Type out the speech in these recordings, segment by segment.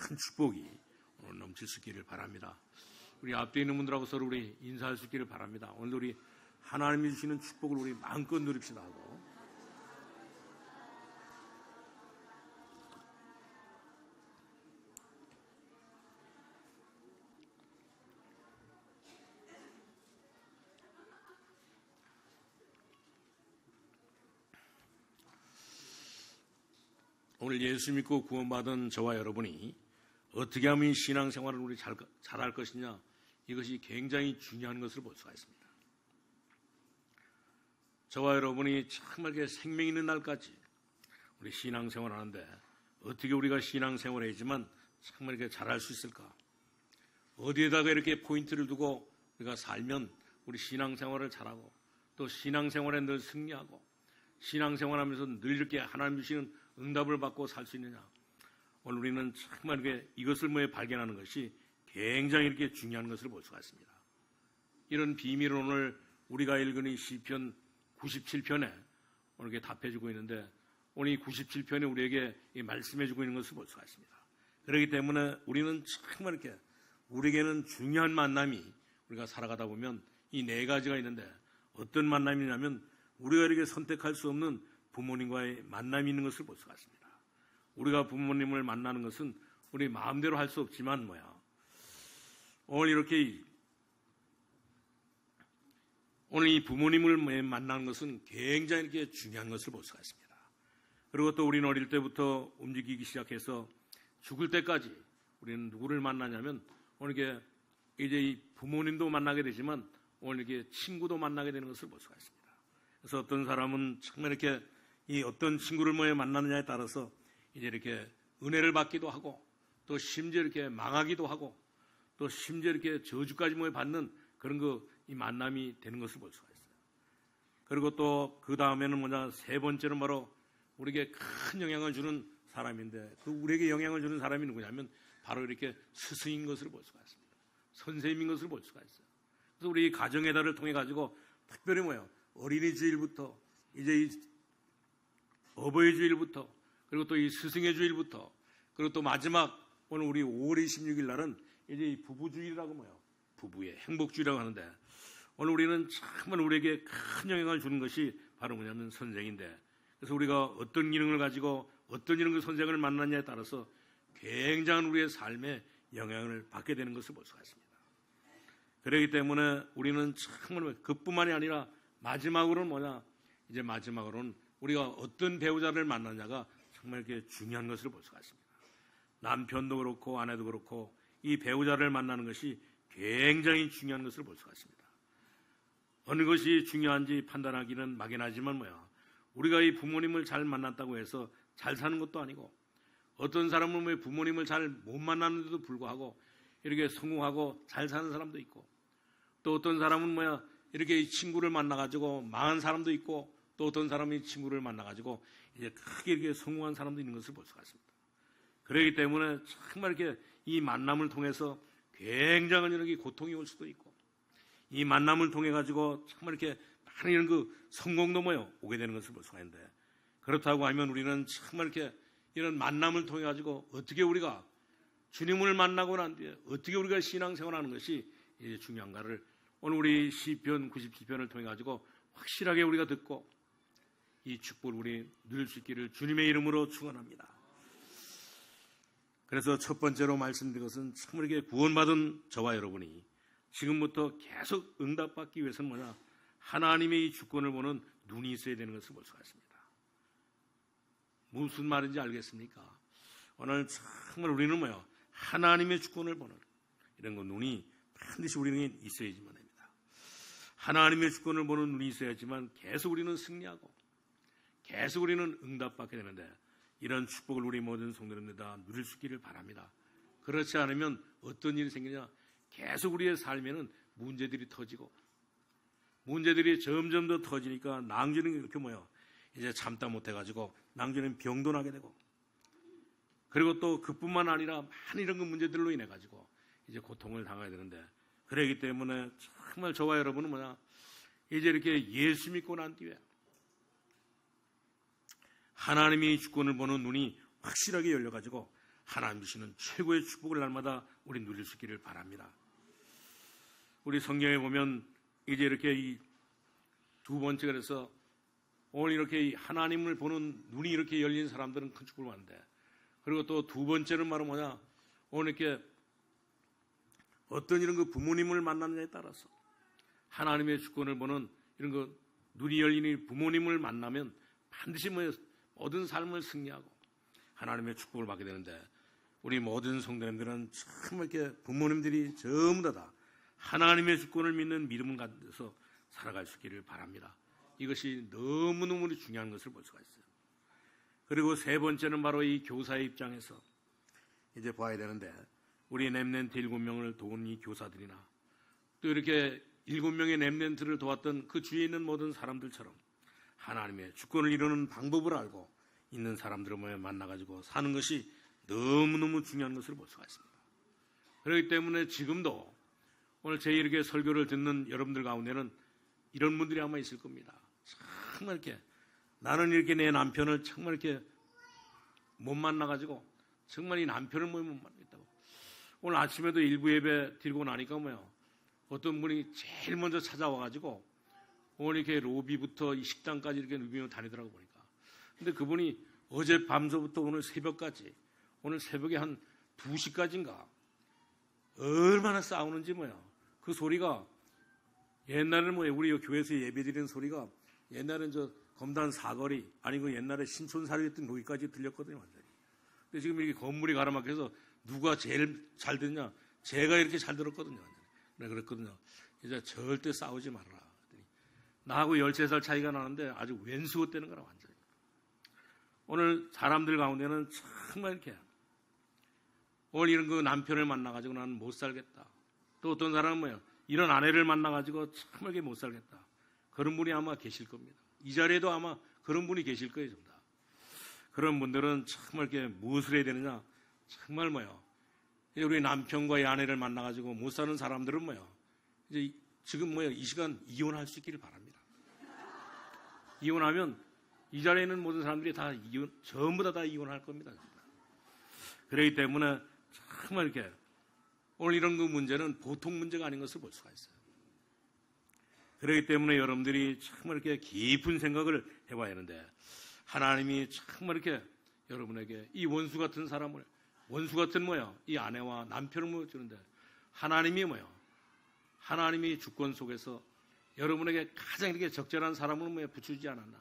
큰 축복이 오늘 넘칠 수 있기를 바랍니다. 우리 앞에 있는 분들하고 서로 우리 인사할 수 있기를 바랍니다. 오늘 우리 하나님이 주시는 축복을 우리 마음껏 누립시다 하고. 오늘 예수 믿고 구원받은 저와 여러분이 어떻게 하면 신앙생활을 우리 잘할 것이냐, 이것이 굉장히 중요한 것을 볼 수가 있습니다. 저와 여러분이 정말 생명 있는 날까지 우리 신앙생활을 하는데 어떻게 우리가 신앙생활을 했지만 정말 이렇게 잘할 수 있을까? 어디에다가 이렇게 포인트를 두고 우리가 살면 우리 신앙생활을 잘하고 또 신앙생활에 늘 승리하고 신앙생활하면서 늘 이렇게 하나님 주시는 응답을 받고 살 수 있느냐? 오늘 우리는 정말 이것을 발견하는 것이 굉장히 이렇게 중요한 것을 볼 수가 있습니다. 이런 비밀을 오늘 우리가 읽은 이 시편 97편에 오늘 이렇게 답해주고 있는데, 오늘 이 97편에 우리에게 말씀해주고 있는 것을 볼 수가 있습니다. 그렇기 때문에 우리는 정말 이렇게 우리에게는 중요한 만남이 우리가 살아가다 보면 이 네 가지가 있는데, 어떤 만남이냐면 우리가 이렇게 선택할 수 없는 부모님과의 만남이 있는 것을 볼 수가 있습니다. 우리가 부모님을 만나는 것은 우리 마음대로 할 수 없지만 오늘 이 부모님을 만나는 것은 굉장히 이렇게 중요한 것을 볼 수가 있습니다. 그리고 또 우리는 어릴 때부터 움직이기 시작해서 죽을 때까지 우리는 누구를 만나냐면 오늘 이제 이 부모님도 만나게 되지만 오늘 이렇게 친구도 만나게 되는 것을 볼 수가 있습니다. 그래서 어떤 사람은 정말 이렇게 이 어떤 친구를 만나느냐에 따라서 이제 이렇게 은혜를 받기도 하고 또 심지어 이렇게 망하기도 하고 또 심지어 이렇게 저주까지 받는 그런 이 만남이 되는 것을 볼 수가 있어요. 그리고 또 그 다음에는 세 번째는 바로 우리에게 큰 영향을 주는 사람인데, 그 우리에게 영향을 주는 사람이 누구냐면 바로 이렇게 스승인 것을 볼 수가 있습니다. 선생님인 것을 볼 수가 있어요. 그래서 우리 가정의 달을 통해 가지고 특별히 어린이 주일부터 이제 이 어버이 주일부터 그리고 또 이 스승의 주일부터 그리고 또 마지막 오늘 우리 5월 26일 날은 이제 이 부부주일이라고 부부의 행복주일이라고 하는데, 오늘 우리는 정말 우리에게 큰 영향을 주는 것이 바로 뭐냐면 선생인데, 그래서 우리가 어떤 기능을 가지고 어떤 이런 선생을 만나냐에 따라서 굉장한 우리의 삶에 영향을 받게 되는 것을 볼 수가 있습니다. 그렇기 때문에 우리는 정말 그뿐만이 아니라 마지막으로는 이제 마지막으로는 우리가 어떤 배우자를 만나냐가 정말 이렇게 중요한 것을 볼 수가 있습니다. 남편도 그렇고 아내도 그렇고 이 배우자를 만나는 것이 굉장히 중요한 것을 볼 수가 있습니다. 어느 것이 중요한지 판단하기는 막연하지만 우리가 이 부모님을 잘 만났다고 해서 잘 사는 것도 아니고, 어떤 사람은 부모님을 잘 못 만났는데도 불구하고 이렇게 성공하고 잘 사는 사람도 있고, 또 어떤 사람은 이렇게 친구를 만나가지고 망한 사람도 있고, 또 어떤 사람이 친구를 만나가지고 이제 크게 이렇게 성공한 사람도 있는 것을 볼 수가 있습니다. 그렇기 때문에 정말 이렇게 이 만남을 통해서 굉장한 이런 고통이 올 수도 있고, 이 만남을 통해 가지고 정말 이렇게 많은 이런 성공도 오게 되는 것을 볼 수가 있는데, 그렇다고 하면 우리는 정말 이렇게 이런 만남을 통해 가지고 어떻게 우리가 주님을 만나고 난 뒤에 어떻게 우리가 신앙생활하는 것이 중요한가를 오늘 우리 시편 97편을 통해 가지고 확실하게 우리가 듣고 이 축복을 우리 누릴 수 있기를 주님의 이름으로 축원합니다. 그래서 첫 번째로 말씀드린 것은 정말 이렇게 구원받은 저와 여러분이 지금부터 계속 응답받기 위해서는 하나님의 이 주권을 보는 눈이 있어야 되는 것을 볼 수가 있습니다. 무슨 말인지 알겠습니까? 오늘 정말 우리는 하나님의 주권을 보는 이런 눈이 반드시 우리는 있어야지만 됩니다. 하나님의 주권을 보는 눈이 있어야지만 계속 우리는 승리하고 계속 우리는 응답받게 되는데, 이런 축복을 우리 모든 성도님들 다 누릴 수 있기를 바랍니다. 그렇지 않으면 어떤 일이 생기냐, 계속 우리의 삶에는 문제들이 터지고 문제들이 점점 더 터지니까 낭주는 이렇게 이제 참다 못해가지고 낭주는 병도 나게 되고, 그리고 또 그뿐만 아니라 많은 이런 문제들로 인해 가지고 이제 고통을 당하게 되는데, 그렇기 때문에 정말 저와 여러분은 이제 이렇게 예수 믿고 난 뒤에 하나님의 주권을 보는 눈이 확실하게 열려가지고 하나님 주시는 최고의 축복을 날마다 우리 누릴 수 있기를 바랍니다. 우리 성경에 보면 이제 이렇게 이 두 번째, 그래서 오늘 이렇게 하나님을 보는 눈이 이렇게 열린 사람들은 큰 축복을 받는데, 그리고 또 두 번째는 바로 뭐냐, 오늘 이렇게 어떤 이런 그 부모님을 만나느냐에 따라서 하나님의 주권을 보는 이런 그 눈이 열린 부모님을 만나면 반드시 모든 삶을 승리하고 하나님의 축복을 받게 되는데, 우리 모든 성도님들은 정말 이렇게 부모님들이 전부 다 하나님의 주권을 믿는 믿음을 가져서 살아갈 수 있기를 바랍니다. 이것이 너무너무 중요한 것을 볼 수가 있어요. 그리고 세 번째는 바로 이 교사의 입장에서 이제 봐야 되는데, 우리 렘넌트 7명을 도운 이 교사들이나 또 이렇게 7명의 렘넌트를 도왔던 그 주위에 있는 모든 사람들처럼 하나님의 주권을 이루는 방법을 알고 있는 사람들을 만나가지고 사는 것이 너무너무 중요한 것을 볼 수가 있습니다. 그렇기 때문에 지금도 오늘 제 이렇게 설교를 듣는 여러분들 가운데는 이런 분들이 아마 있을 겁니다. 정말 이렇게 나는 이렇게 내 남편을 정말 이렇게 못 만나가지고 정말 이 남편을 못 만나겠다고. 오늘 아침에도 일부 예배 드리고 나니까 어떤 분이 제일 먼저 찾아와가지고 오늘 이렇게 로비부터 이 식당까지 이렇게 누비며 다니더라고 보니까. 근데 그분이 어제 밤서부터 오늘 새벽까지, 오늘 새벽에 한 2시까지인가 얼마나 싸우는지 그 소리가 옛날에는 우리 교회에서 예배드리는 소리가 옛날엔 저 검단 사거리 아니고 옛날에 신촌사리 했던 거기까지 들렸거든요, 완전히. 근데 지금 이렇게 건물이 가라막혀서 누가 제일 잘 듣냐? 제가 이렇게 잘 들었거든요, 완전히. 내가 그랬거든요. 이제 절대 싸우지 말아라. 나하고 13살 차이가 나는데 아주 왼수고 떼는 거라, 완전히. 오늘 사람들 가운데는 정말 이렇게 오늘 이런 그 남편을 만나가지고 나는 못 살겠다. 또 어떤 사람은 이런 아내를 만나가지고 정말 못 살겠다. 그런 분이 아마 계실 겁니다. 이 자리에도 아마 그런 분이 계실 거예요, 전부 다. 그런 분들은 정말 이렇게 무엇을 해야 되느냐? 정말 우리 남편과 이 아내를 만나가지고 못 사는 사람들은 이제 지금 이 시간 이혼할 수 있기를 바랍니다. 이혼하면 이 자리에 있는 모든 사람들이 다 전부 다 이혼할 겁니다. 그렇기 때문에 정말 이렇게 오늘 이런 그 문제는 보통 문제가 아닌 것을 볼 수가 있어요. 그렇기 때문에 여러분들이 정말 이렇게 깊은 생각을 해봐야 하는데, 하나님이 정말 이렇게 여러분에게 이 원수 같은 사람을, 원수 같은 이 아내와 남편을 주는데, 하나님이 하나님이 주권 속에서 여러분에게 가장 이렇게 적절한 사람을 붙여주지 않았나,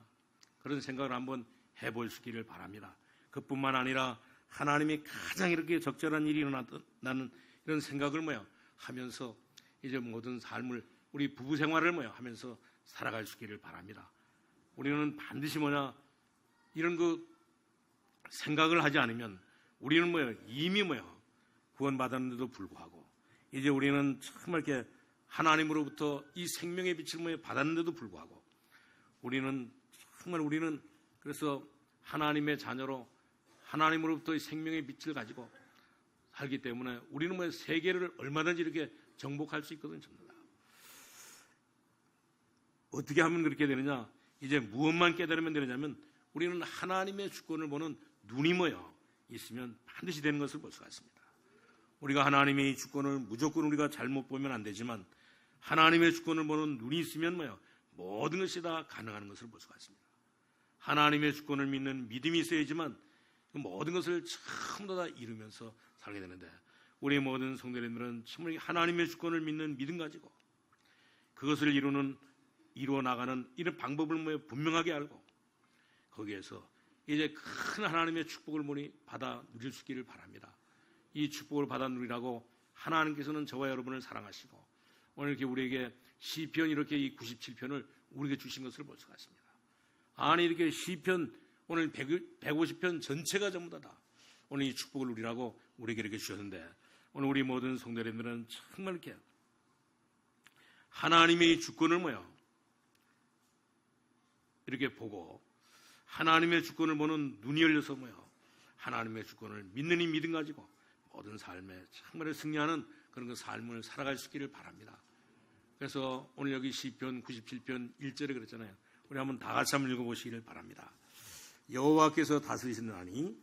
그런 생각을 한번 해볼 수 있기를 바랍니다. 그뿐만 아니라 하나님이 가장 이렇게 적절한 일이 일어나는 이런 생각을 하면서 이제 모든 삶을, 우리 부부 생활을 하면서 살아갈 수 있기를 바랍니다. 우리는 반드시 이런 그 생각을 하지 않으면 우리는 이미 구원받았는데도 불구하고 이제 우리는 정말 이렇게 하나님으로부터 이 생명의 빛을 받았는데도 불구하고 우리는 그래서 하나님의 자녀로 하나님으로부터 이 생명의 빛을 가지고 살기 때문에 우리는 세계를 얼마든지 이렇게 정복할 수 있거든요. 어떻게 하면 그렇게 되느냐? 이제 무엇만 깨달으면 되느냐면 우리는 하나님의 주권을 보는 눈이 있으면 반드시 되는 것을 볼 수가 있습니다. 우리가 하나님의 주권을 무조건 우리가 잘못 보면 안 되지만 하나님의 주권을 보는 눈이 있으면 모든 것이 다 가능한 것을 볼 수가 있습니다. 하나님의 주권을 믿는 믿음이 있어야지만 모든 것을 전부 다 이루면서 살게 되는데, 우리 모든 성도님들은 정말 하나님의 주권을 믿는 믿음 가지고 그것을 이루어 나가는 이런 방법을 분명하게 알고 거기에서 이제 큰 하나님의 축복을 받아 누릴 수 있기를 바랍니다. 이 축복을 받아 누리라고 하나님께서는 저와 여러분을 사랑하시고 오늘 이렇게 우리에게 시편 이렇게 이 97편을 우리에게 주신 것을 볼 수가 있습니다. 아니 이렇게 시편 오늘 150편 전체가 전부 다 오늘 이 축복을 누리라고 우리에게 이렇게 주셨는데, 오늘 우리 모든 성도님들은 정말 이렇게 하나님의 이 주권을 이렇게 보고 하나님의 주권을 보는 눈이 열려서 하나님의 주권을 믿는 이 믿음 가지고 모든 삶에 정말 승리하는 그런 그 삶을 살아갈 수 있기를 바랍니다. 그래서 오늘 여기 시편 97편 1절에 그랬잖아요. 우리 한번 다 같이 한번 읽어보시기를 바랍니다. 여호와께서 다스리시느니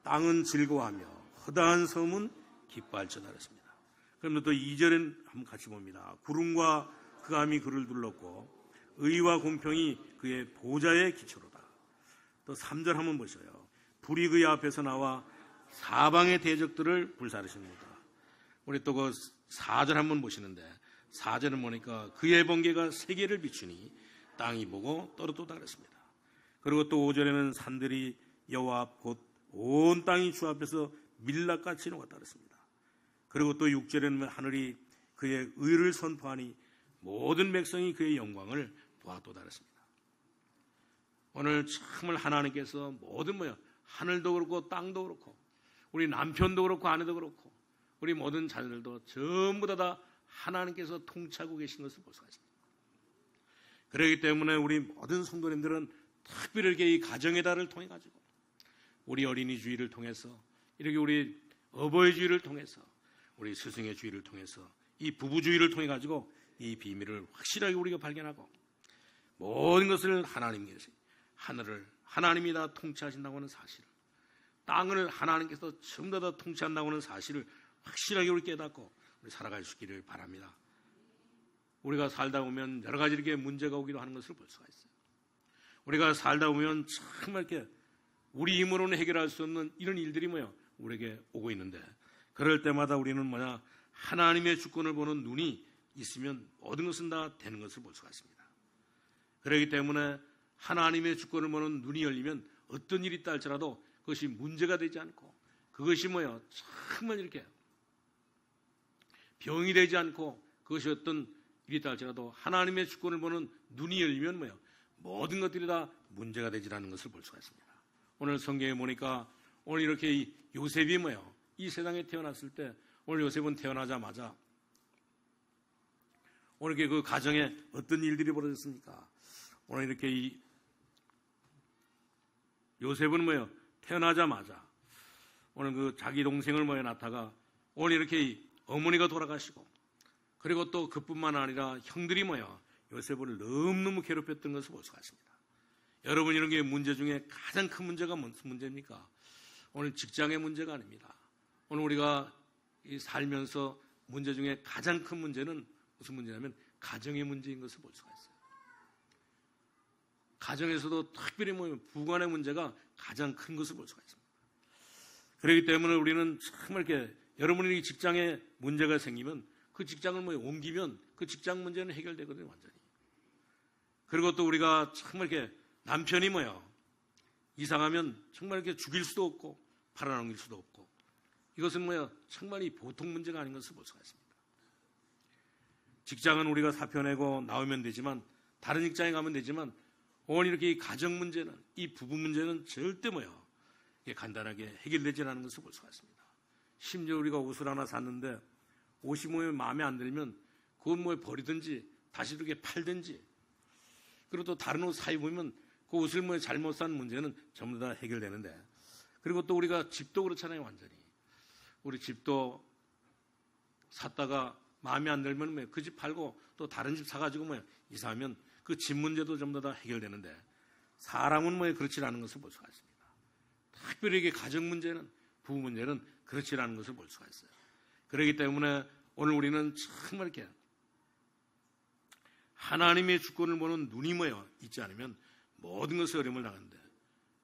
땅은 즐거워하며 허다한 섬은 기뻐할지어다 그랬습니다. 그럼 또 2절은 한번 같이 봅니다. 구름과 흑암이 그를 둘렀고 의와 공평이 그의 보좌의 기초로다. 또 3절 한번 보셔요. 불이 그의 앞에서 나와 사방의 대적들을 불사르십니다. 우리 또 그 4절 한번 보시는데 4절은 보니까 그의 번개가 세계를 비추니 땅이 보고 떨어도다 그랬습니다. 그리고 또 5절에는 산들이 여호와 앞 곧 온 땅이 주 앞에서 밀랍같이 녹았다 그랬습니다. 그리고 또 6절에는 하늘이 그의 의를 선포하니 모든 백성이 그의 영광을 보았도다 그랬습니다. 오늘 정말 하나님께서 모든 하늘도 그렇고 땅도 그렇고 우리 남편도 그렇고 아내도 그렇고 우리 모든 자녀들도 전부 다 하나님께서 통치하고 계신 것을 볼 수가 있습니다. 그렇기 때문에 우리 모든 성도님들은 특별히 이렇게 이 가정의 달을 통해 가지고 우리 어린이 주의를 통해서 이렇게 우리 어버이 주의를 통해서 우리 스승의 주의를 통해서 이 부부 주의를 통해 가지고 이 비밀을 확실하게 우리가 발견하고 모든 것을 하나님께서 하늘을 하나님이 다 통치하신다고 하는 사실을 땅을 하나님께서 전부 다 통치한다고 하는 사실을 확실하게 우리 깨닫고 우리 살아갈 수 있기를 바랍니다. 우리가 살다 보면 여러 가지 이렇게 문제가 오기도 하는 것을 볼 수가 있어요. 우리가 살다 보면 정말 이렇게 우리 힘으로는 해결할 수 없는 이런 일들이 우리에게 오고 있는데 그럴 때마다 우리는 하나님의 주권을 보는 눈이 있으면 모든 것은 다 되는 것을 볼 수가 있습니다. 그렇기 때문에 하나님의 주권을 보는 눈이 열리면 어떤 일이 있다 할지라도 그것이 문제가 되지 않고 그것이 정말 이렇게 병이 되지 않고 그것이 어떤 일이 있다 할지라도 하나님의 주권을 보는 눈이 열리면 모든 것들이 다 문제가 되지 않는 것을 볼 수가 있습니다. 오늘 성경에 보니까 오늘 이렇게 요셉이 이 세상에 태어났을 때 오늘 요셉은 태어나자마자 오늘 이렇게 그 가정에 어떤 일들이 벌어졌습니까? 오늘 이렇게 요셉은 태어나자마자 오늘 그 자기 동생을 낳다가 오늘 이렇게 어머니가 돌아가시고 그리고 또 그뿐만 아니라 형들이 요셉을 너무너무 괴롭혔던 것을 볼 수가 있습니다. 여러분 이런 게 문제 중에 가장 큰 문제가 무슨 문제입니까? 오늘 직장의 문제가 아닙니다. 오늘 우리가 살면서 문제 중에 가장 큰 문제는 무슨 문제냐면 가정의 문제인 것을 볼 수가 있어요. 가정에서도 특별히 부관의 문제가 가장 큰 것을 볼 수가 있습니다. 그렇기 때문에 우리는 정말 이렇게 여러분이 직장에 문제가 생기면 그 직장을 옮기면 그 직장 문제는 해결되거든요, 완전히. 그리고 또 우리가 정말 이렇게 남편이 이상하면 정말 이렇게 죽일 수도 없고 팔아넘길 수도 없고 이것은 정말 이 보통 문제가 아닌 것을 볼 수가 있습니다. 직장은 우리가 사표내고 나오면 되지만 다른 직장에 가면 되지만 오늘 이렇게 이 가정 문제는 이 부부 문제는 절대 이게 간단하게 해결되지 않는 것을 볼 수가 있습니다. 심지어 우리가 옷을 하나 샀는데 옷이 마음에 안 들면 그건 버리든지 다시 이렇게 팔든지 그리고 또 다른 옷 사입으면 그 옷을 잘못 산 문제는 전부 다 해결되는데 그리고 또 우리가 집도 그렇잖아요. 완전히 우리 집도 샀다가 마음에 안 들면 그 집 팔고 또 다른 집 사가지고 이사하면 그 집 문제도 전부 다 해결되는데 사람은 그렇지 않은 것을 볼 수가 있습니다. 특별히 이게 가정 문제는 부부 문제는 그렇지 않은 것을 볼 수가 있어요. 그렇기 때문에 오늘 우리는 정말 이렇게 하나님의 주권을 보는 눈이 있지 않으면 모든 것에 어려움을 당하는데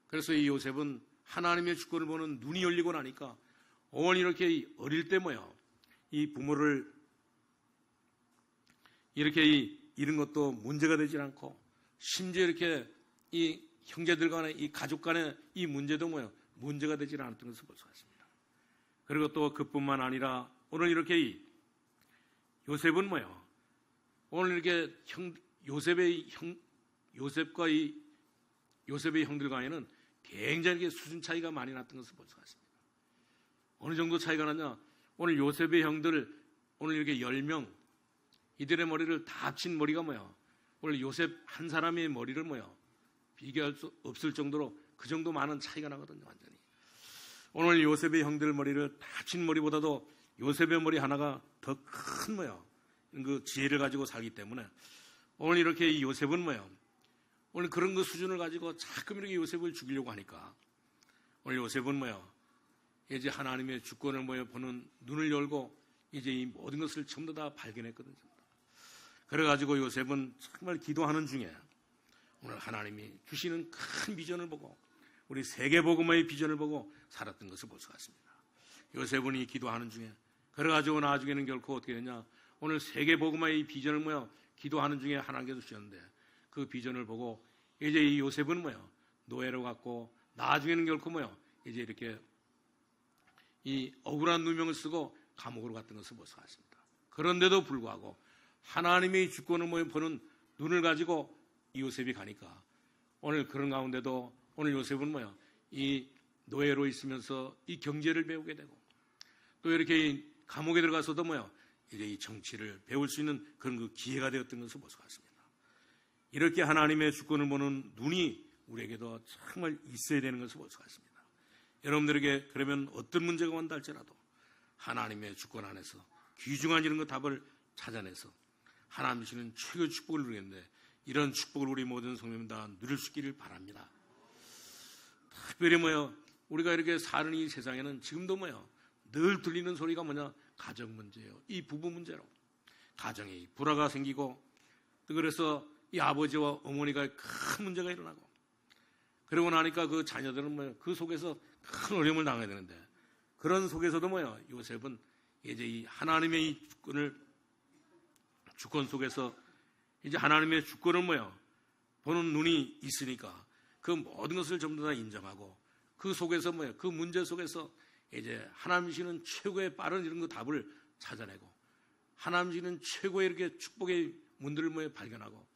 그래서 이 요셉은 하나님의 주권을 보는 눈이 열리고 나니까 오늘 이렇게 어릴 때 이 부모를 이렇게 이런 것도 문제가 되지 않고 심지어 이렇게 이 형제들 간의 이 가족 간의 이 문제도 문제가 되지 않았던 것을 볼 수가 있습니다. 그리고 또 그뿐만 아니라 오늘 이렇게 요셉은 오늘 이렇게 요셉과 요셉의 형들 간에는 굉장히 수준 차이가 많이 났던 것을 볼 수가 있습니다. 어느 정도 차이가 나냐? 오늘 요셉의 형들 오늘 이렇게 10명 이들의 머리를 다 합친 머리가 오늘 요셉 한 사람의 머리를 비교할 수 없을 정도로 그 정도 많은 차이가 나거든요, 완전히. 오늘 요셉의 형들 머리를 다 합친 머리보다도 요셉의 머리 하나가 더 큰 그 지혜를 가지고 살기 때문에 오늘 이렇게 이 요셉은 오늘 그런 그 수준을 가지고 자꾸 이렇게 요셉을 죽이려고 하니까 오늘 요셉은 이제 하나님의 주권을 보는 눈을 열고 이제 이 모든 것을 전부 다 발견했거든요. 그래가지고 요셉은 정말 기도하는 중에 오늘 하나님이 주시는 큰 비전을 보고 우리 세계복음화의 비전을 보고 살았던 것을 볼 수가 있습니다. 요셉은 이 기도하는 중에 그래가지고 나중에는 결코 어떻게 되냐, 오늘 세계복음화의 비전을 기도하는 중에 하나님께서 주셨는데 그 비전을 보고 이제 이 요셉은 노예로 갔고 나중에는 결코 이제 이렇게 이 억울한 누명을 쓰고 감옥으로 갔던 것을 볼 수가 있습니다. 그런데도 불구하고 하나님의 주권을 보는 눈을 가지고 이 요셉이 가니까 오늘 그런 가운데도 오늘 요셉은 이 노예로 있으면서 이 경제를 배우게 되고 또 이렇게 감옥에 들어가서도 이제 이 정치를 배울 수 있는 그런 그 기회가 되었던 것을 볼 수가 있습니다. 이렇게 하나님의 주권을 보는 눈이 우리에게도 정말 있어야 되는 것을 볼 수가 있습니다. 여러분들에게 그러면 어떤 문제가 온다 할지라도 하나님의 주권 안에서 귀중한 이런 그 답을 찾아내서 하나님 주시는 최고의 축복을 누리겠는데 이런 축복을 우리 모든 성도님 다 누릴 수 있기를 바랍니다. 특별히 우리가 이렇게 사는 이 세상에는 지금도 늘 들리는 소리가 가정 문제예요. 이 부부 문제로 가정에 불화가 생기고 또 그래서 이 아버지와 어머니가 큰 문제가 일어나고 그러고 나니까 그 자녀들은 그 속에서 큰 어려움을 당해야 되는데 그런 속에서도 요셉은 이제 이 하나님의 이 주권 속에서 이제 하나님의 주권을 보는 눈이 있으니까 그 모든 것을 전부 다 인정하고 그 속에서 그 문제 속에서 이제 하나님 주시는 최고의 빠른 이런 그 답을 찾아내고 하나님 주시는 최고의 이렇게 축복의 문들을 발견하고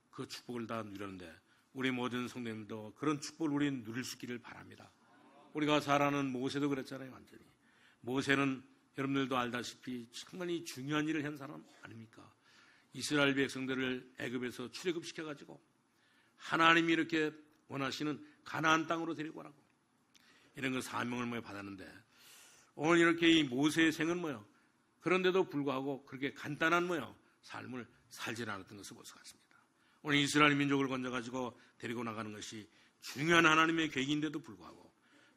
그 축복을 다 누렸는데 우리 모든 성도님도 그런 축복을 우리는 누릴 수 있기를 바랍니다. 우리가 잘 아는 모세도 그랬잖아요. 완전히 모세는 여러분들도 알다시피 정말 이 중요한 일을 한 사람 아닙니까? 이스라엘 백성들을 애굽에서 출애굽시켜가지고 하나님이 이렇게 원하시는 가나안 땅으로 데리고 가라고 이런 그 사명을 받았는데 오늘 이렇게 이 모세의 생은 그런데도 불구하고 그렇게 간단한 삶을 살지 않았던 것을 볼 수가 있습니다. 오늘 이스라엘 민족을 건져가지고 데리고 나가는 것이 중요한 하나님의 계획인데도 불구하고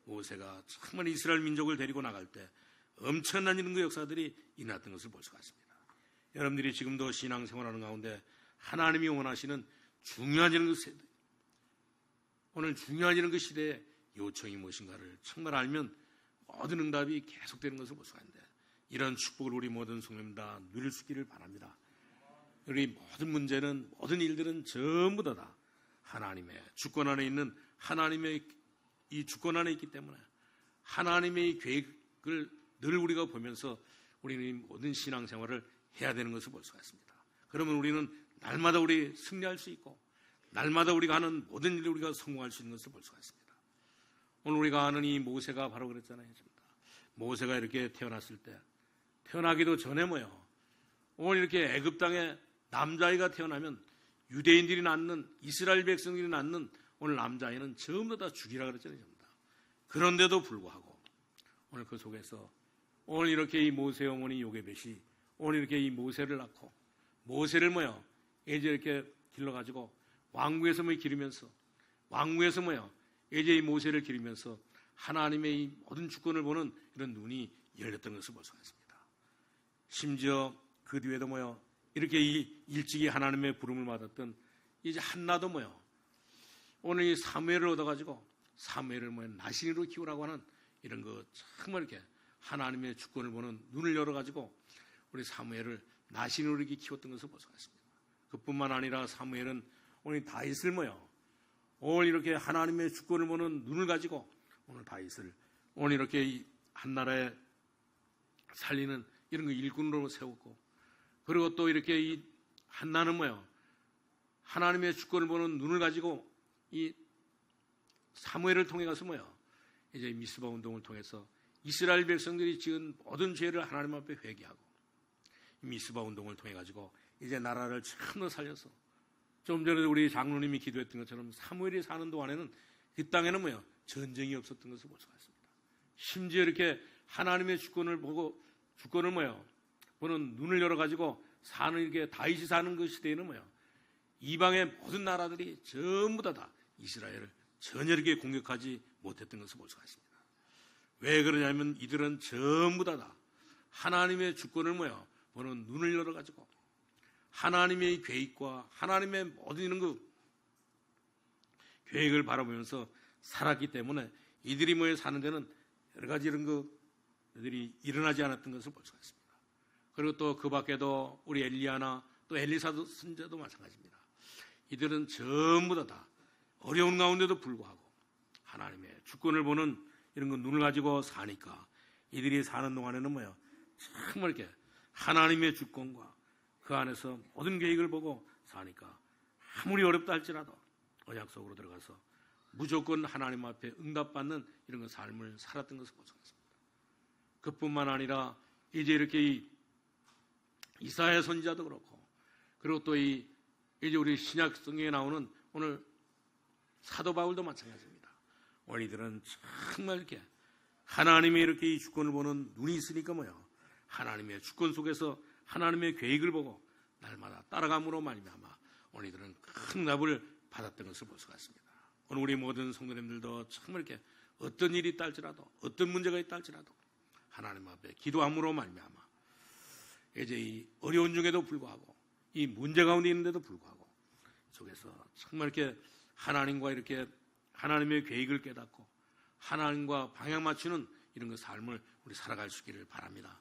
모세가 정말 이스라엘 민족을 데리고 나갈 때 엄청난 이런 그 역사들이 일어났던 것을 볼 수가 있습니다. 여러분들이 지금도 신앙생활하는 가운데 하나님이 원하시는 중요한 이런 그 세대, 오늘 중요한 이런 그 시대에 요청이 무엇인가를 정말 알면 모든 응답이 계속되는 것을 볼 수가 있는데 이런 축복을 우리 모든 성도님 다 누릴 수 있기를 바랍니다. 우리 모든 문제는 모든 일들은 전부 다 하나님의 주권 안에 있는 하나님의 이 주권 안에 있기 때문에 하나님의 이 계획을 늘 우리가 보면서 우리는 모든 신앙생활을 해야 되는 것을 볼 수가 있습니다. 그러면 우리는 날마다 우리 승리할 수 있고 날마다 우리가 하는 모든 일을 우리가 성공할 수 있는 것을 볼 수가 있습니다. 오늘 우리가 아는 이 모세가 바로 그랬잖아요. 모세가 이렇게 태어났을 때 태어나기도 전에 오늘 이렇게 애굽 땅에 남자아이가 태어나면 유대인들이 낳는 이스라엘 백성들이 낳는 오늘 남자아이는 전부 다 죽이라 그랬잖아요. 그런데도 불구하고 오늘 그 속에서 오늘 이렇게 이 모세 어머니 요게벳이 오늘 이렇게 이 모세를 낳고 모세를 이제 이렇게 길러가지고 왕궁에서 기르면서 왕궁에서 이제 이 모세를 기르면서 하나님의 이 모든 주권을 보는 이런 눈이 열렸던 것을 볼 수가 있습니다. 심지어 그 뒤에도 이렇게 이 일찍이 하나님의 부름을 받았던 이제 한나도 오늘 이 사무엘을 얻어가지고 사무엘을 나신이로 키우라고 하는 이런 거 정말 이렇게 하나님의 주권을 보는 눈을 열어가지고 우리 사무엘을 나신으로 이렇게 키웠던 것을 볼 수가 있습니다. 그뿐만 아니라 사무엘은 오늘 다윗을 오늘 이렇게 하나님의 주권을 보는 눈을 가지고 오늘 다윗을 오늘 이렇게 한 나라에 살리는 이런 거 일꾼으로 세웠고 그리고 또 이렇게 이 한나는 하나님의 주권을 보는 눈을 가지고 이 사무엘을 통해 가서 이제 미스바 운동을 통해서 이스라엘 백성들이 지은 모든 죄를 하나님 앞에 회개하고 미스바 운동을 통해 가지고 이제 나라를 참으로 살려서 좀 전에 우리 장로님이 기도했던 것처럼 사무엘이 사는 동안에는 그 땅에는 전쟁이 없었던 것을 볼 수가 있습니다. 심지어 이렇게 하나님의 주권을 보고 주권을 보는 눈을 열어 가지고 사는 이렇게 다윗이 사는 그 시대에는 이방의 모든 나라들이 전부 다 이스라엘을 전혀 이렇게 공격하지 못했던 것을 볼 수가 있습니다. 왜 그러냐면 이들은 전부 다 하나님의 주권을 보는 눈을 열어가지고 하나님의 계획과 하나님의 모든 이런 계획을 바라보면서 살았기 때문에 이들이 사는 데는 여러 가지 이런 것들이 일어나지 않았던 것을 볼 수가 있습니다. 그리고 또 그 밖에도 우리 엘리야나 또 엘리사도 선지자도 마찬가지입니다. 이들은 전부 다 어려운 가운데도 불구하고 하나님의 주권을 보는 이런 눈을 가지고 사니까 이들이 사는 동안에는 정말 이렇게 하나님의 주권과 그 안에서 모든 계획을 보고 사니까 아무리 어렵다 할지라도 언약 속으로 들어가서 무조건 하나님 앞에 응답받는 이런 삶을 살았던 것을 볼 수 있습니다. 그뿐만 아니라 이제 이렇게 이사야 선지자도 그렇고 그리고 또 이제 우리 신약 성경에 나오는 오늘 사도 바울도 마찬가지입니다. 오늘 이들은 정말 이렇게 하나님의 이렇게 이 주권을 보는 눈이 있으니까 하나님의 주권 속에서 하나님의 계획을 보고 날마다 따라감으로 말미암아 오늘 이들은 큰 응답을 받았던 것을 볼 수가 있습니다. 오늘 우리 모든 성도님들도 정말 이렇게 어떤 일이 있다 할지라도 어떤 문제가 있다 할지라도 하나님 앞에 기도함으로 말미암아 이제 이 어려운 중에도 불구하고 이 문제 가운데 있는데도 불구하고 속에서 정말 이렇게 하나님과 이렇게 하나님의 계획을 깨닫고 하나님과 방향 맞추는 이런 삶을 우리 살아갈 수 있기를 바랍니다.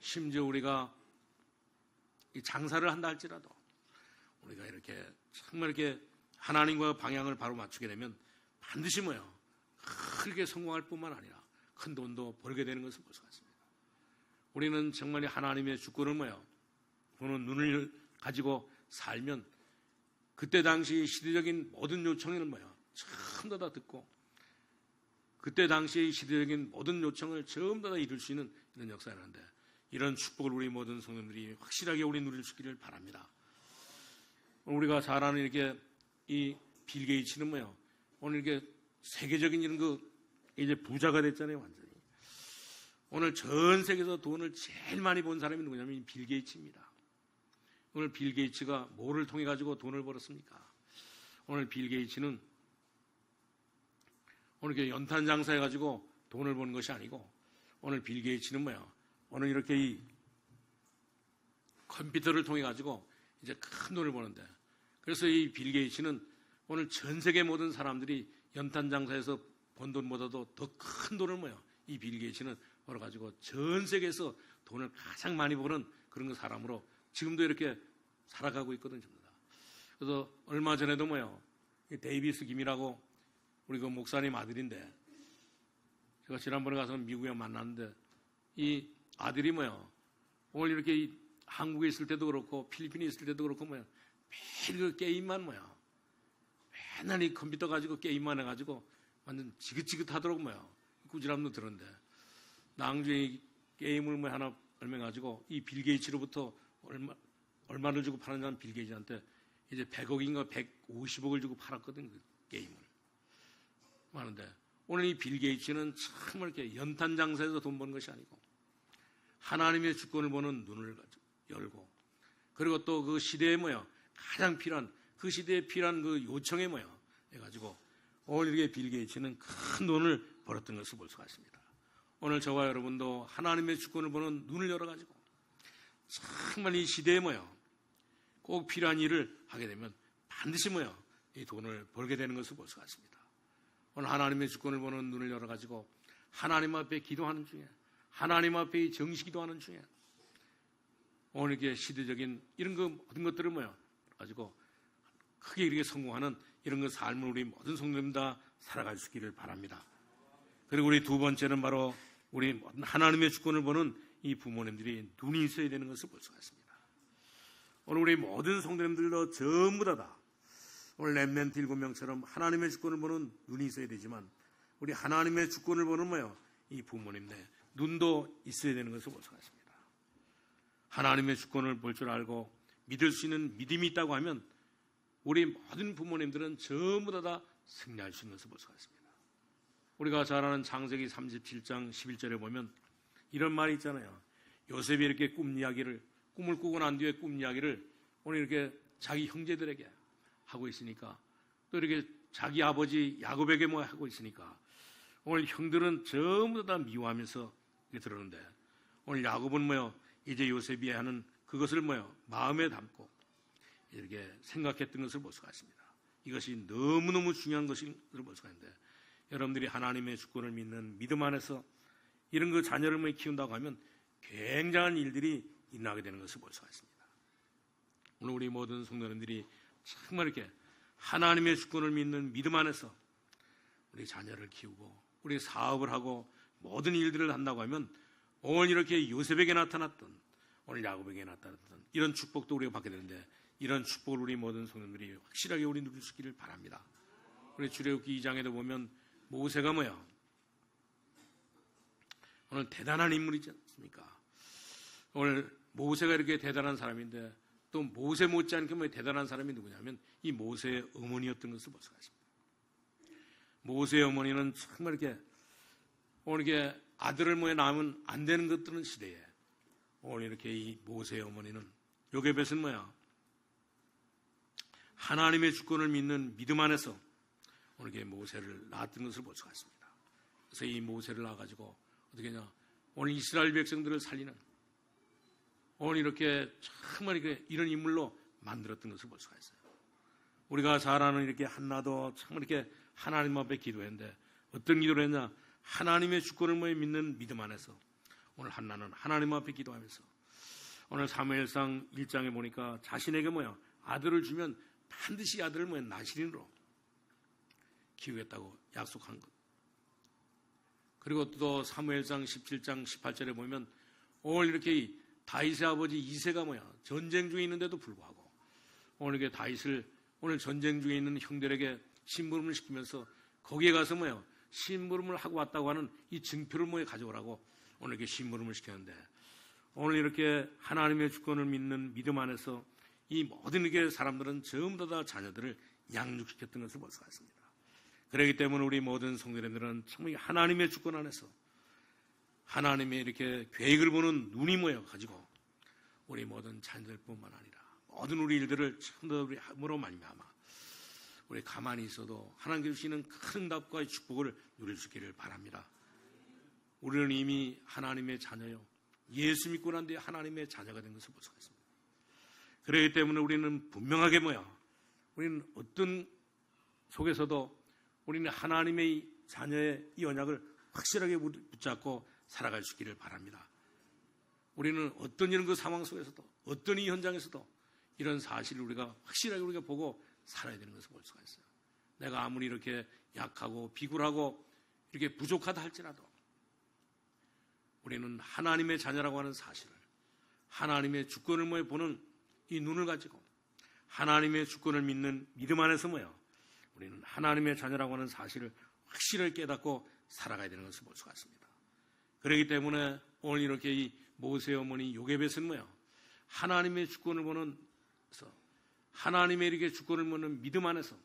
심지어 우리가 이 장사를 한다 할지라도 우리가 이렇게 정말 이렇게 하나님과 방향을 바로 맞추게 되면 반드시 크게 성공할 뿐만 아니라 큰 돈도 벌게 되는 것을 볼 수가 있습니다. 우리는 정말 하나님의 주권을 보는 눈을 가지고 살면 그때 당시 시대적인 모든 요청에는 전부 다 듣고 그때 당시의 시대적인 모든 요청을 전부 다 이룰 수 있는 이런 역사라는데 이런 축복을 우리 모든 성도들이 확실하게 우리 누릴 수 있기를 바랍니다. 우리가 잘 아는 이렇게 이 빌 게이츠는 오늘 이렇게 세계적인 이런 이제 부자가 됐잖아요, 완전히. 오늘 전 세계에서 돈을 제일 많이 번 사람이 누구냐면 빌 게이츠입니다. 오늘 빌 게이츠가 뭐를 통해 가지고 돈을 벌었습니까? 오늘 빌 게이츠는 오늘 이렇게 연탄 장사해 가지고 돈을 버는 것이 아니고 오늘 빌 게이츠는 오늘 이렇게 이 컴퓨터를 통해 가지고 이제 큰 돈을 버는데 그래서 이 빌 게이츠는 오늘 전 세계 모든 사람들이 연탄 장사에서 번 돈보다도 더 큰 돈을 이 빌 게이츠는 벌어가지고 전 세계에서 돈을 가장 많이 버는 그런 사람으로 지금도 이렇게 살아가고 있거든요. 그래서 얼마 전에도 데이비스 김이라고 우리 그 목사님 아들인데 제가 지난번에 가서 미국에 만났는데 이 아들이 오늘 이렇게 한국에 있을 때도 그렇고 필리핀에 있을 때도 그렇고 매일 그 게임만 맨날 이 컴퓨터 가지고 게임만 해가지고 완전 지긋지긋하더라고 꾸지람도 들었는데 나중에 이 게임을 하나 얼마 가지고 이 빌 게이츠로부터 얼마를 주고 파는지 빌 게이츠한테 이제 100억인가 150억을 주고 팔았거든 그 게임을. 하는데 오늘 이 빌 게이츠는 정말 이렇게 연탄 장사에서 돈 버는 것이 아니고 하나님의 주권을 보는 눈을 열고 그리고 또 그 시대에 가장 필요한 그 시대에 필요한 그 요청에 해가지고 오늘 이렇게 빌 게이츠는 큰 돈을 벌었던 것을 볼 수가 있습니다. 오늘 저와 여러분도 하나님의 주권을 보는 눈을 열어가지고 정말 이 시대에 꼭 필요한 일을 하게 되면 반드시 이 돈을 벌게 되는 것을 볼 수가 있습니다. 오늘 하나님의 주권을 보는 눈을 열어가지고 하나님 앞에 기도하는 중에 하나님 앞에 정시 기도하는 중에 오늘 이게 시대적인 이런 모든 것들을 가지고 크게 이렇게 성공하는 이런 그 삶을 우리 모든 성도님 다 살아갈 수 있기를 바랍니다. 그리고 우리 두 번째는 바로 우리 하나님의 주권을 보는 이 부모님들이 눈이 있어야 되는 것을 볼 수가 있습니다. 오늘 우리 모든 성도님들도 전부 다 오늘 렘넌트 7명처럼 하나님의 주권을 보는 눈이 있어야 되지만 우리 하나님의 주권을 보는 이 부모님의 눈도 있어야 되는 것을 볼 수가 있습니다. 하나님의 주권을 볼 줄 알고 믿을 수 있는 믿음이 있다고 하면 우리 모든 부모님들은 전부 다 승리할 수 있는 것을 볼 수가 있습니다. 우리가 잘 아는 창세기 37장 11절에 보면 이런 말이 있잖아요. 요셉이 이렇게 꿈을 꾸고 난 뒤에 꿈 이야기를 오늘 이렇게 자기 형제들에게 하고 있으니까 또 이렇게 자기 아버지 야곱에게 하고 있으니까 오늘 형들은 전부 다 미워하면서 들었는데 오늘 야곱은 이제 요셉이 하는 그것을 마음에 담고 이렇게 생각했던 것을 볼 수가 있습니다. 이것이 너무너무 중요한 것을 볼 수가 있는데 여러분들이 하나님의 주권을 믿는 믿음 안에서 이런 그 자녀를 키운다고 하면 굉장한 일들이 일어나게 되는 것을 볼 수가 있습니다. 오늘 우리 모든 성도님들이 정말 이렇게 하나님의 주권을 믿는 믿음 안에서 우리 자녀를 키우고 우리 사업을 하고 모든 일들을 한다고 하면 오늘 이렇게 요셉에게 나타났던 오늘 야곱에게 나타났던 이런 축복도 우리가 받게 되는데 이런 축복을 우리 모든 성도들이 확실하게 우리 누릴 수 있기를 바랍니다. 우리 출애굽기 2장에도 보면 모세가 오늘 대단한 인물이지 않습니까? 오늘 모세가 이렇게 대단한 사람인데 또 모세 못지않게 대단한 사람이 누구냐면 이 모세의 어머니였던 것을 볼 수가 있습니다. 모세의 어머니는 정말 이렇게 오늘 이렇게 아들을 낳으면 안 되는 것들은 시대에 오늘 이렇게 이 모세의 어머니는 요게벳은 하나님의 주권을 믿는 믿음 안에서 오늘 이렇게 모세를 낳았던 것을 볼 수가 있습니다. 그래서 이 모세를 낳아가지고 어떻게 하냐 오늘 이스라엘 백성들을 살리는 오늘 이렇게 정말 이렇게 이런 인물로 만들었던 것을 볼 수가 있어요. 우리가 잘 아는 이렇게 한나도 정말 이렇게 하나님 앞에 기도했는데 어떤 기도를 했냐 하나님의 주권을 믿는 믿음 안에서 오늘 한나는 하나님 앞에 기도하면서 오늘 사무엘상 1장에 보니까 자신에게 아들을 주면 반드시 아들을 나실인으로 키우겠다고 약속한 것. 그리고 또 사무엘상 17장 18절에 보면 오늘 이렇게 다윗의 아버지 이새가 전쟁 중에 있는데도 불구하고 오늘 이렇게 다윗을 오늘 전쟁 중에 있는 형들에게 심부름을 시키면서 거기에 가서 심부름을 하고 왔다고 하는 이 증표를 가져오라고 오늘 이렇게 심부름을 시켰는데 오늘 이렇게 하나님의 주권을 믿는 믿음 안에서 이 모든 이렇게 사람들은 전부 다 자녀들을 양육시켰던 것을 볼 수가 있습니다. 그렇기 때문에 우리 모든 성도님들은 정말 하나님의 주권 안에서 하나님의 이렇게 계획을 보는 눈이 가지고 우리 모든 자녀들뿐만 아니라 모든 우리 일들을 전부 다 우리 함으로 말미암아 우리 가만히 있어도 하나님께 주시는 큰 응답과 축복을 누릴 수 있기를 바랍니다. 우리는 이미 하나님의 자녀요. 예수 믿고 난 뒤에 하나님의 자녀가 된 것을 볼 수가 있습니다. 그렇기 때문에 우리는 분명하게 우리는 어떤 속에서도 우리는 하나님의 자녀의 이 언약을 확실하게 붙잡고 살아갈 수 있기를 바랍니다. 우리는 어떤 이런 그 상황 속에서도 어떤 이 현장에서도 이런 사실을 우리가 확실하게 우리가 보고 살아야 되는 것을 볼 수가 있어요. 내가 아무리 이렇게 약하고 비굴하고 이렇게 부족하다 할지라도 우리는 하나님의 자녀라고 하는 사실을 하나님의 주권을 보는 이 눈을 가지고 하나님의 주권을 믿는 믿음 안에서 우리는 하나님의 자녀라고 하는 사실을 확실하게 깨닫고 살아가야 되는 것을 볼 수가 있습니다. 그렇기 때문에 오늘 이렇게 이 모세의 어머니 요게벳은 하나님의 주권을 보는 하나님의 이렇게 주권을 보는 믿음 안에서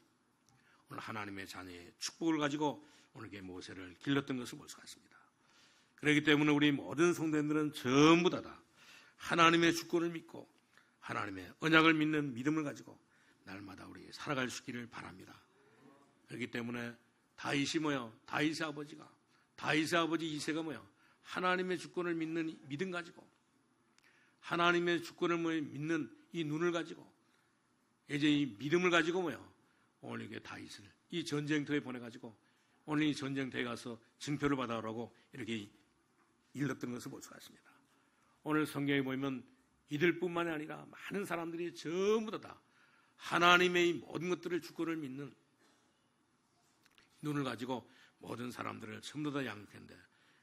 오늘 하나님의 자녀의 축복을 가지고 오늘 이렇게 모세를 길렀던 것을 볼 수가 있습니다. 그렇기 때문에 우리 모든 성도님들은 전부 다 하나님의 주권을 믿고 하나님의 언약을 믿는 믿음을 가지고 날마다 우리 살아갈 수 있기를 바랍니다. 그렇기 때문에 다윗의 아버지 이새가 하나님의 주권을 믿는 믿음 가지고 하나님의 주권을 믿는 이 눈을 가지고 이제 이 믿음을 가지고 오늘 이게 다윗을 이 전쟁터에 보내가지고 오늘 이 전쟁터에 가서 증표를 받아오라고 이렇게 일렀던 것을 볼 수가 있습니다. 오늘 성경에 보면 이들뿐만이 아니라 많은 사람들이 전부 다 하나님의 이 모든 것들을 주권을 믿는 눈을 가지고 모든 사람들을 전부 다 양육했는데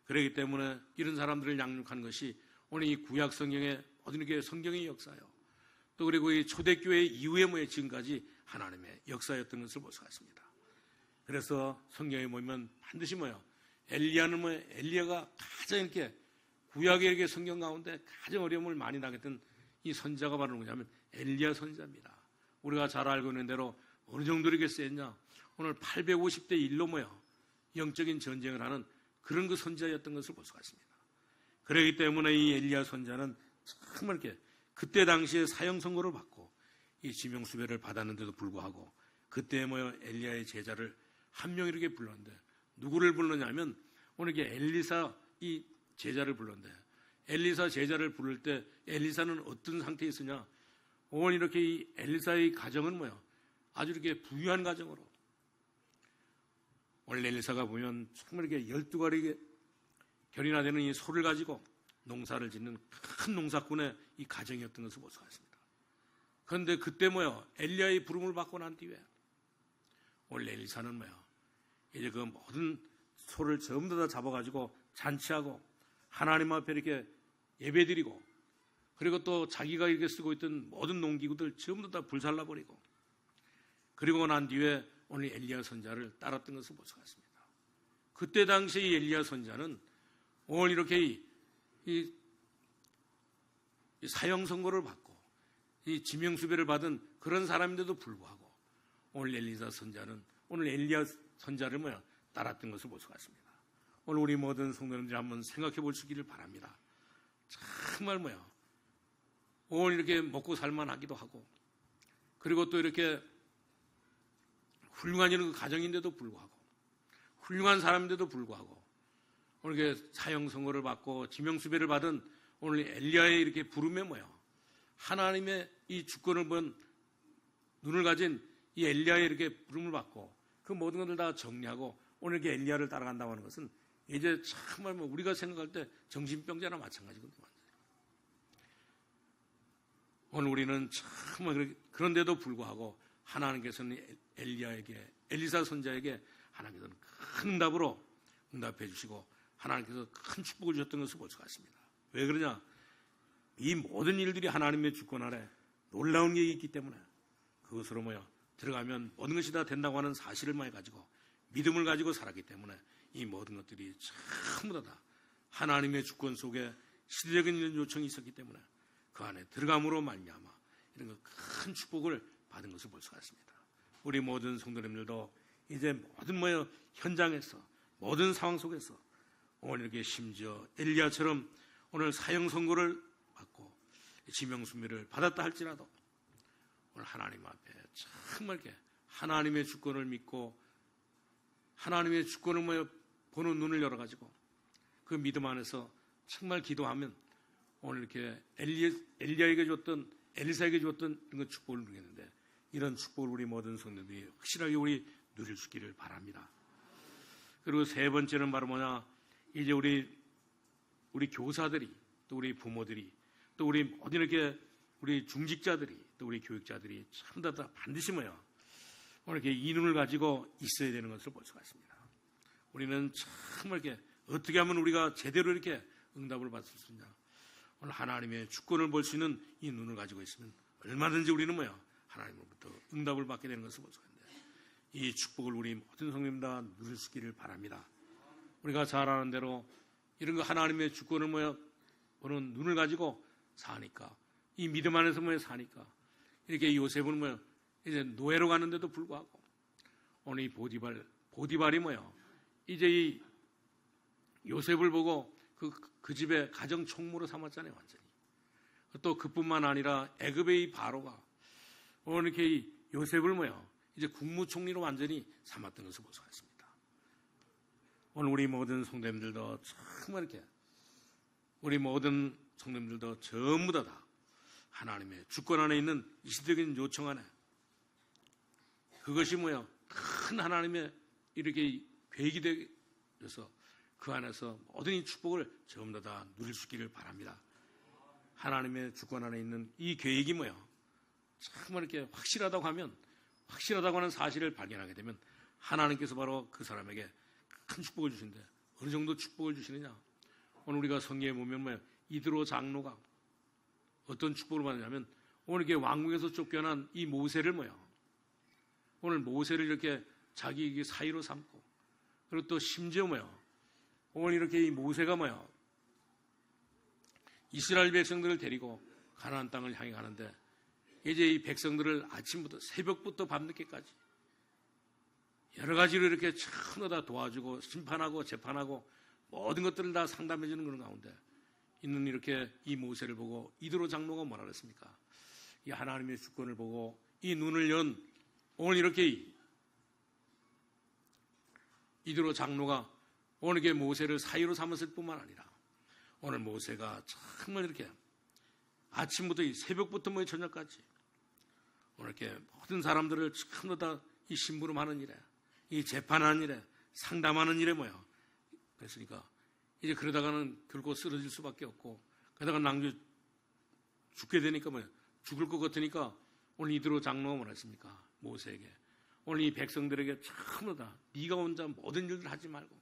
그렇기 때문에 이런 사람들을 양육한 것이 오늘 이 구약 성경의 모든 게 성경의 역사요. 또 그리고 이 초대교회 이후에 지금까지 하나님의 역사였던 것을 볼 수가 있습니다. 그래서 성경에 보면 반드시 엘리야가 가장 이렇게 구약의 이렇게 성경 가운데 가장 어려움을 많이 당했던 이 선자가 바로 누구냐면 엘리야 선자입니다. 우리가 잘 알고 있는 대로 어느 정도 이렇게 셌냐? 오늘 850대 1로 영적인 전쟁을 하는 그런 그 선자였던 것을 볼 수가 있습니다. 그렇기 때문에 이 엘리야 선자는 정말 이렇게 그때 당시에 사형 선고를 받고 이 지명수배를 받았는데도 불구하고 그때 엘리야의 제자를 한 명 이렇게 불렀는데 누구를 불렀냐면 오늘 이게 엘리사 이 제자를 불렀는데, 엘리사 제자를 부를 때 엘리사는 어떤 상태에 있으냐? 오늘 이렇게 이 엘리사의 가정은 뭐야? 아주 이렇게 부유한 가정으로. 오늘 엘리사가 보면 정말 이렇게 12가지 결이나 되는 이 소를 가지고 농사를 짓는 큰 농사꾼의 이 가정이었던 것을 볼 수가 있습니다. 그런데 그때 뭐야? 엘리야의 부름을 받고 난 뒤에 오늘 엘리사는 뭐야? 이제 그 모든 소를 전부 다 잡아가지고 잔치하고 하나님 앞에 이렇게 예배드리고, 그리고 또 자기가 이렇게 쓰고 있던 모든 농기구들 전부 다 불살라버리고, 그리고 난 뒤에 오늘 엘리야 선자를 따랐던 것을 볼 수가 있습니다. 그때 당시 이 엘리야 선자는 오늘 이렇게 이 사형 선고를 받고 이 지명수배를 받은 그런 사람인데도 불구하고 오늘 엘리사 선자는 오늘 엘리야 선자를 뭐야? 따랐던 것을 볼 수가 있습니다. 오늘 우리 모든 성도님들이 한번 생각해 볼 수 있기를 바랍니다. 정말 뭐야? 오늘 이렇게 먹고 살만하기도 하고, 그리고 또 이렇게 훌륭한 이런 가정인데도 불구하고, 훌륭한 사람인데도 불구하고 오늘 이렇게 사형 선고를 받고 지명수배를 받은 오늘 엘리야의 이렇게 부름에 뭐야? 하나님의 이 주권을 본 눈을 가진 이 엘리야의 이렇게 부름을 받고 그 모든 것을 다 정리하고 오늘 이렇게 엘리야를 따라간다고 하는 것은 이제 정말 뭐 우리가 생각할 때 정신병자나 마찬가지거든요. 오늘 우리는 정말 그런데도 불구하고 하나님께서는 엘리사 선자에게 하나님께서는 큰 응답으로 응답해 주시고 하나님께서 큰 축복을 주셨던 것을 볼 수가 있습니다. 왜 그러냐? 이 모든 일들이 하나님의 주권 아래 놀라운 게 있기 때문에 그것으로 뭐야? 들어가면 모든 것이 다 된다고 하는 사실을 가지고 믿음을 가지고 살았기 때문에 이 모든 것들이 전부 다 하나님의 주권 속에 시대적인 이런 요청이 있었기 때문에 그 안에 들어감으로 말미암아 이런 큰 축복을 받은 것을 볼 수가 있습니다. 우리 모든 성도님들도 이제 모든 현장에서 모든 상황 속에서 오늘 이렇게 심지어 엘리야처럼 오늘 사형 선고를 받고 지명수배를 받았다 할지라도 오늘 하나님 앞에 정말 이렇게 하나님의 주권을 믿고 하나님의 주권을 보는 눈을 열어가지고 그 믿음 안에서 정말 기도하면 오늘 이렇게 엘리야에게 줬던 엘리사에게 줬던 이런 축복을 누리겠는데 이런 축복을 우리 모든 성도들이 확실하게 우리 누릴 수 있기를 바랍니다. 그리고 세 번째는 바로 뭐냐? 이제 우리 교사들이 또 우리 부모들이 또 우리 모든 이렇게 우리 중직자들이 또 우리 교육자들이 참 다 반드시 오늘 이렇게 이 눈을 가지고 있어야 되는 것을 볼 수가 있습니다. 우리는 정말 이렇게 어떻게 하면 우리가 제대로 이렇게 응답을 받을 수 있냐? 오늘 하나님의 주권을 볼 수 있는 이 눈을 가지고 있으면 얼마든지 우리는 하나님으로부터 응답을 받게 되는 것을 볼 수가 있는데 이 축복을 우리 모든 성도님 다 누릴 수 있기를 바랍니다. 우리가 잘 아는 대로 이런 거 하나님의 주권을 보는 눈을 가지고 사니까 이 믿음 안에서 사니까 이렇게 요셉은 이제 노예로 가는데도 불구하고 오늘 이 보디발이 이제 이 요셉을 보고 그 집에 가정 총무로 삼았잖아요, 완전히. 또 그뿐만 아니라 애굽의 이 바로가 오늘 이렇게 이 요셉을 이제 국무총리로 완전히 삼았던 것을 볼 수가 있습니다. 오늘 우리 모든 성도님들도 정말 이렇게 우리 모든 성도님들도 전부 다 하나님의 주권 안에 있는 이 시대적인 요청 안에 그것이 큰 하나님의 이렇게 계획이 되어서 그 안에서 모든 이 축복을 전부 다 누릴 수 있기를 바랍니다. 하나님의 주권 안에 있는 이 계획이 정말 이렇게 확실하다고 하는 사실을 발견하게 되면 하나님께서 바로 그 사람에게 큰 축복을 주시는데 어느 정도 축복을 주시느냐? 오늘 우리가 성경에 보면 이드로 장로가 어떤 축복을 받느냐면 오늘 이렇게 왕궁에서 쫓겨난 이 모세를 오늘 모세를 이렇게 자기 사위로 삼고 그리고 또 심지어 오늘 이렇게 이 모세가 이스라엘 백성들을 데리고 가나안 땅을 향해 가는데 이제 이 백성들을 아침부터 새벽부터 밤늦게까지 여러 가지로 이렇게 전부 다 도와주고 심판하고 재판하고 모든 것들을 다 상담해 주는 그런 가운데 있는 이렇게 이 모세를 보고 이드로 장로가 뭐라 그랬습니까? 이 하나님의 주권을 보고 이 눈을 연 오늘 이렇게 이드로 장로가 오늘 이렇게 모세를 사위로 삼았을 뿐만 아니라 오늘 모세가 정말 이렇게 아침부터 이 새벽부터 뭐 저녁까지 오늘 이렇게 모든 사람들을 전부 다 이 심부름하는 일에, 이 재판하는 일에, 상담하는 일에 뭐야. 그랬으니까 이제 그러다가는 결코 쓰러질 수밖에 없고, 그러다가 낭주 죽게 되니까 뭐야. 죽을 것 같으니까 오늘 이드로 장로가 뭐라 했습니까? 모세에게. 오늘 이 백성들에게 전부 다 네가 혼자 모든 일을 하지 말고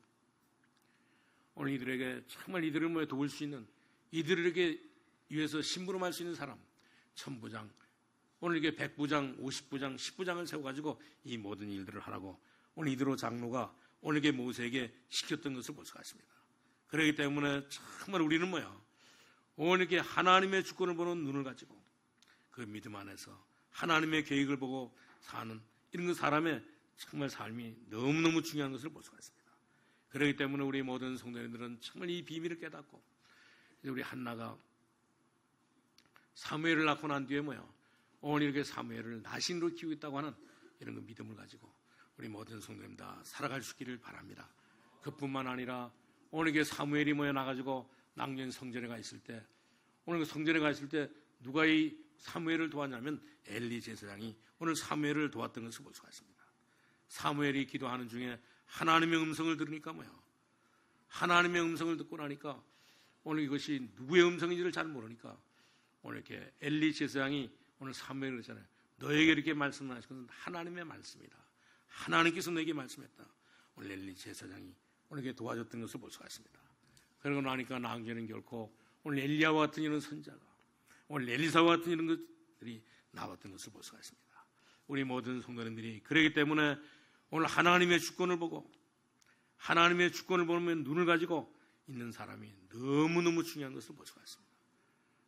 오늘 이들에게 정말 이들을 뭐 도울 수 있는, 이들에게 위해서 심부름할 수 있는 사람, 천부장, 오늘 이게 100부장, 50부장, 10부장을 세워가지고 이 모든 일들을 하라고 오늘 이드로 장로가 오늘 이게 모세에게 시켰던 것을 볼 수가 있습니다. 그렇기 때문에 정말 우리는 뭐야? 오늘 이렇게 하나님의 주권을 보는 눈을 가지고 그 믿음 안에서 하나님의 계획을 보고 사는 이런 사람의 정말 삶이 너무너무 중요한 것을 볼 수가 있습니다. 그렇기 때문에 우리 모든 성도님들은 정말 이 비밀을 깨닫고 이제 우리 한나가 사무엘을 낳고 난 뒤에 뭐야? 오늘 이렇게 사무엘을 나신으로 키우고 있다고 하는 이런 그 믿음을 가지고 우리 모든 성도님 다 살아갈 수 있기를 바랍니다. 그뿐만 아니라 오늘 이게 사무엘이 모여 나가지고 낭년 성전에 가 있을 때, 오늘 그 성전에 가 있을 때 누가 이 사무엘을 도왔냐면 엘리 제사장이 오늘 사무엘을 도왔던 것을 볼 수가 있습니다. 사무엘이 기도하는 중에 하나님의 음성을 들으니까 뭐야? 하나님의 음성을 듣고 나니까 오늘 이것이 누구의 음성인지를 잘 모르니까 오늘 이렇게 엘리 제사장이 오늘 사무엘을 그랬잖아요. 너에게 이렇게 말씀하신 것은 하나님의 말씀이다. 하나님께서 너에게 말씀했다. 오늘 엘리 제사장이 오늘 이렇게 도와줬던 것을 볼 수가 있습니다. 그러고 나니까 낭죄는 결코 오늘 엘리야와 같은 이런 선자가, 오늘 엘리사와 같은 이런 것들이 나왔던 것을 볼 수가 있습니다. 우리 모든 성도님들이 그렇기 때문에 오늘 하나님의 주권을 보고 하나님의 주권을 보면 눈을 가지고 있는 사람이 너무너무 중요한 것을 볼 수가 있습니다.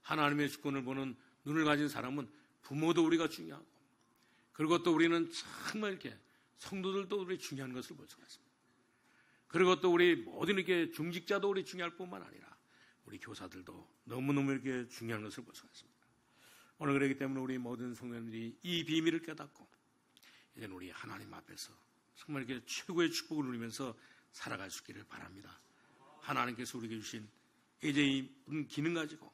하나님의 주권을 보는 눈을 가진 사람은 부모도 우리가 중요하고, 그리고 또 우리는 정말 이렇게 성도들도 우리 중요한 것을 볼 수가 있습니다. 그리고 또 우리 모든 이렇게 중직자도 우리 중요할 뿐만 아니라 우리 교사들도 너무너무 이렇게 중요한 것을 볼 수가 있습니다. 오늘 그렇기 때문에 우리 모든 성도님들이 이 비밀을 깨닫고 이제는 우리 하나님 앞에서 정말 이렇게 최고의 축복을 누리면서 살아갈 수 있기를 바랍니다. 하나님께서 우리에게 주신 이제 이 기능 가지고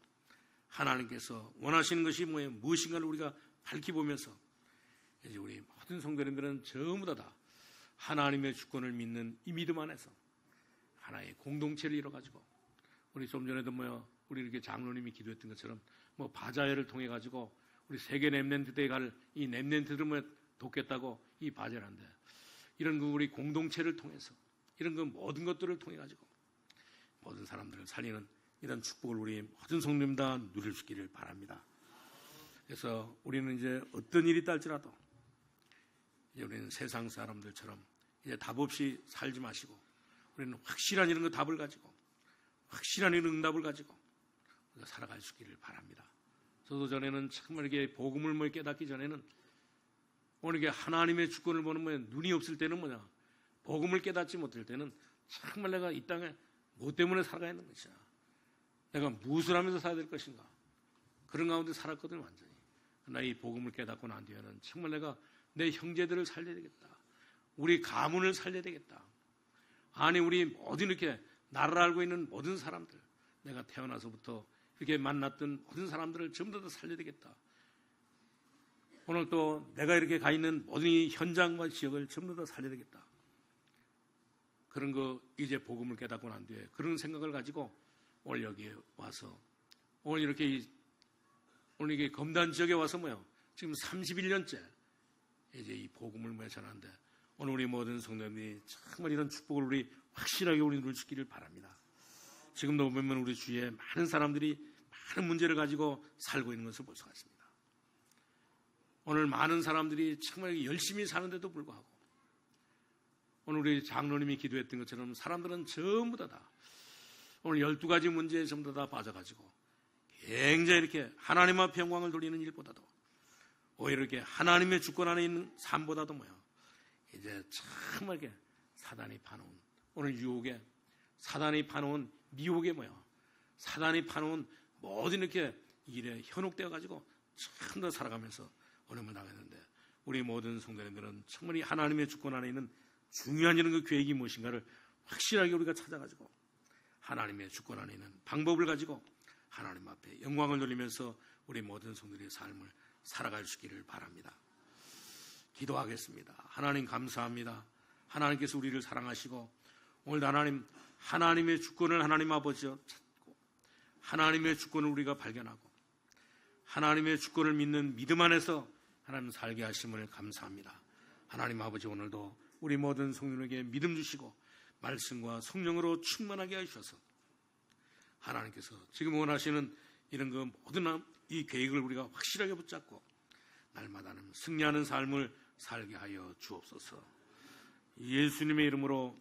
하나님께서 원하시는 것이 뭐예요? 무엇인가를 우리가 밝히 보면서 이제 우리 모든 성도님들은 전부 다 하나님의 주권을 믿는 이 믿음 안에서 하나의 공동체를 이뤄가지고 우리 좀 전에도 우리 이렇게 장로님이 기도했던 것처럼 바자회를 통해 가지고 우리 세계 렘넌트 대회 갈 이 렘넌트들을 돕겠다고 이 바자를 한대. 이런 우리 공동체를 통해서 이런 모든 것들을 통해 가지고 모든 사람들을 살리는 이런 축복을 우리 모든 성도님 다 누릴 수 있기를 바랍니다. 그래서 우리는 이제 어떤 일이 있다 할지라도 이제 우리는 세상 사람들처럼 이제 답 없이 살지 마시고 우리는 확실한 이런 답을 가지고 확실한 이런 응답을 가지고 우리가 살아갈 수 있기를 바랍니다. 저도 전에는 정말 이게 복음을 깨닫기 전에는 오늘 이게 하나님의 주권을 보는 눈이 없을 때는 복음을 깨닫지 못할 때는 정말 내가 이 땅에 뭐 때문에 살아가야 하는 것이야. 내가 무엇을 하면서 살아야 될 것인가. 그런 가운데 살았거든 완전히. 그러나 이 복음을 깨닫고 난 뒤에는 정말 내가 내 형제들을 살려야 되겠다. 우리 가문을 살려야 되겠다. 아니 우리 모든 이렇게 나를 알고 있는 모든 사람들, 내가 태어나서부터 이렇게 만났던 모든 사람들을 전부 다 살려야 되겠다. 오늘 또 내가 이렇게 가 있는 모든 이 현장과 지역을 전부 다 살려야 되겠다. 그런 거 이제 복음을 깨닫고 난 뒤에 그런 생각을 가지고 오늘 여기에 와서 오늘 이렇게 오늘 이게 검단 지역에 와서 지금 31년째 이제 이 복음을 전하는데 오늘 우리 모든 성도님이 정말 이런 축복을 우리 확실하게 우리 누릴 수 있기를 바랍니다. 지금도 보면 우리 주위에 많은 사람들이 많은 문제를 가지고 살고 있는 것을 볼 수가 있습니다. 오늘 많은 사람들이 정말 열심히 사는데도 불구하고 오늘 우리 장로님이 기도했던 것처럼 사람들은 전부 다 오늘 12가지 문제에 전부 다 빠져가지고 굉장히 이렇게 하나님 앞에 영광을 돌리는 일보다도 오히려 이렇게 하나님의 주권 안에 있는 삶보다도 이제 정말 이렇게 사단이 파놓은 오늘 유혹에 사단이 파놓은 미혹에 사단이 파놓은 모든 이렇게 일에 현혹되어 가지고 참 더 살아가면서 어려움을 당했는데 우리 모든 성도님들은 정말 이 하나님의 주권 안에 있는 중요한 이런 그 계획이 무엇인가를 확실하게 우리가 찾아가지고 하나님의 주권 안에 있는 방법을 가지고 하나님 앞에 영광을 돌리면서 우리 모든 성도들의 삶을 살아갈 수 있기를 바랍니다. 기도하겠습니다. 하나님 감사합니다. 하나님께서 우리를 사랑하시고 오늘도 하나님의 주권을 하나님 아버지여 찾고 하나님의 주권을 우리가 발견하고 하나님의 주권을 믿는 믿음 안에서 하나님 살게 하심을 감사합니다. 하나님 아버지 오늘도 우리 모든 성도에게 믿음 주시고 말씀과 성령으로 충만하게 하셔서 하나님께서 지금 원하시는 이런 그 모든 이 계획을 우리가 확실하게 붙잡고 날마다는 승리하는 삶을 살게 하여 주옵소서. 예수님의 이름으로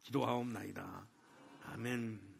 기도하옵나이다. 아멘.